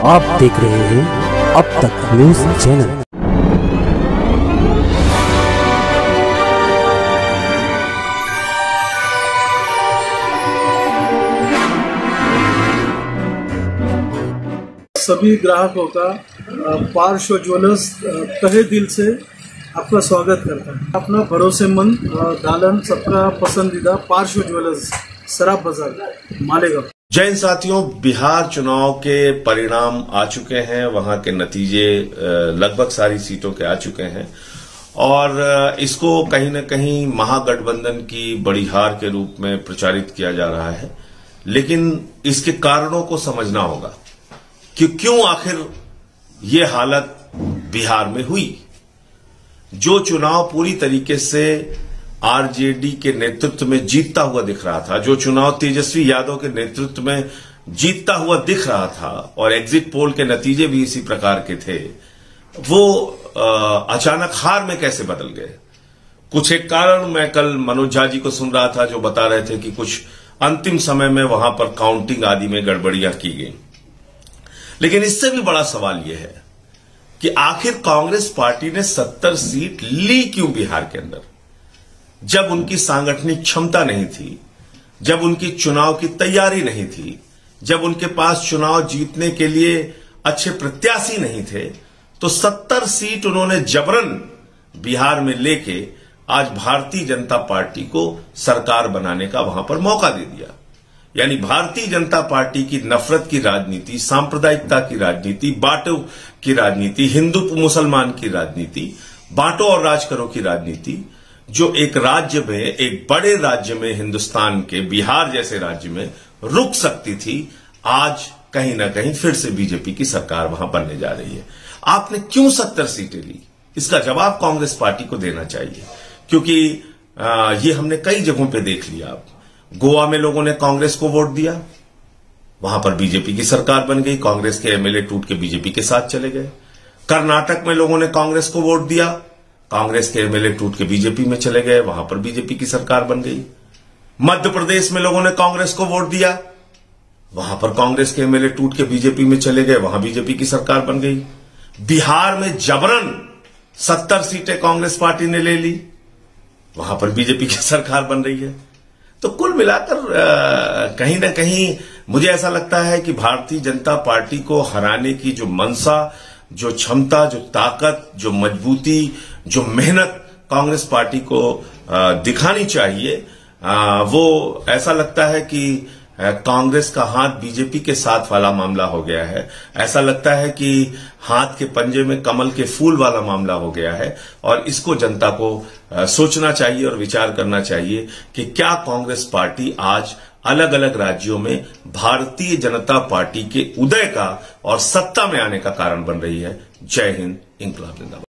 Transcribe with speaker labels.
Speaker 1: आप देख रहे हैं अब तक न्यूज चैनल।
Speaker 2: सभी ग्राहकों का पार्श्व ज्वेलर्स तहे दिल से आपका स्वागत करता है। अपना भरोसेमंद दालन सबका पसंदीदा पार्श्व ज्वेलर्स, सराफ बाजार, मालेगांव।
Speaker 3: जय हिंद साथियों, बिहार चुनाव के परिणाम आ चुके हैं। वहां के नतीजे लगभग सारी सीटों के आ चुके हैं और इसको कहीं न कहीं महागठबंधन की बड़ी हार के रूप में प्रचारित किया जा रहा है। लेकिन इसके कारणों को समझना होगा कि क्यों आखिर ये हालत बिहार में हुई। जो चुनाव पूरी तरीके से आरजेडी के नेतृत्व में जीतता हुआ दिख रहा था, जो चुनाव तेजस्वी यादव के नेतृत्व में जीतता हुआ दिख रहा था और एग्जिट पोल के नतीजे भी इसी प्रकार के थे, वो अचानक हार में कैसे बदल गए। कुछ एक कारण मैं कल मनोज झा जी को सुन रहा था जो बता रहे थे कि कुछ अंतिम समय में वहां पर काउंटिंग आदि में गड़बड़ियां की गई। लेकिन इससे भी बड़ा सवाल यह है कि आखिर कांग्रेस पार्टी ने 70 सीट ली क्यों बिहार के अंदर, जब उनकी सांगठनिक क्षमता नहीं थी, जब उनकी चुनाव की तैयारी नहीं थी, जब उनके पास चुनाव जीतने के लिए अच्छे प्रत्याशी नहीं थे। तो 70 सीट उन्होंने जबरन बिहार में लेके आज भारतीय जनता पार्टी को सरकार बनाने का वहां पर मौका दे दिया। यानी भारतीय जनता पार्टी की नफरत की राजनीति, सांप्रदायिकता की राजनीति, बांटो की राजनीति, हिंदू मुसलमान की राजनीति, बांटो और राज करो की राजनीति, जो एक राज्य में, एक बड़े राज्य में, हिंदुस्तान के बिहार जैसे राज्य में रुक सकती थी, आज कहीं ना कहीं फिर से बीजेपी की सरकार वहां बनने जा रही है। आपने क्यों 70 सीटें ली, इसका जवाब कांग्रेस पार्टी को देना चाहिए। क्योंकि ये हमने कई जगहों पे देख लिया। अब गोवा में लोगों ने कांग्रेस को वोट दिया, वहां पर बीजेपी की सरकार बन गई, कांग्रेस के एमएलए टूट के बीजेपी के साथ चले गए। कर्नाटक में लोगों ने कांग्रेस को वोट दिया, कांग्रेस के एमएलए टूट के बीजेपी में चले गए, वहां पर बीजेपी की सरकार बन गई। मध्य प्रदेश में लोगों ने कांग्रेस को वोट दिया, वहां पर कांग्रेस के एमएलए टूट के बीजेपी में चले गए, वहां बीजेपी की सरकार बन गई। बिहार में जबरन 70 सीटें कांग्रेस पार्टी ने ले ली, वहां पर बीजेपी की सरकार बन रही है। तो कुल मिलाकर कहीं ना कहीं मुझे ऐसा लगता है कि भारतीय जनता पार्टी को हराने की जो मंशा, जो क्षमता, जो ताकत, जो मजबूती, जो मेहनत कांग्रेस पार्टी को दिखानी चाहिए, वो ऐसा लगता है कि कांग्रेस का हाथ बीजेपी के साथ वाला मामला हो गया है। ऐसा लगता है कि हाथ के पंजे में कमल के फूल वाला मामला हो गया है और इसको जनता को सोचना चाहिए और विचार करना चाहिए कि क्या कांग्रेस पार्टी आज अलग अलग राज्यों में भारतीय जनता पार्टी के उदय का और सत्ता में आने का कारण बन रही है। जय हिंद, इंकलाब जिंदाबाद।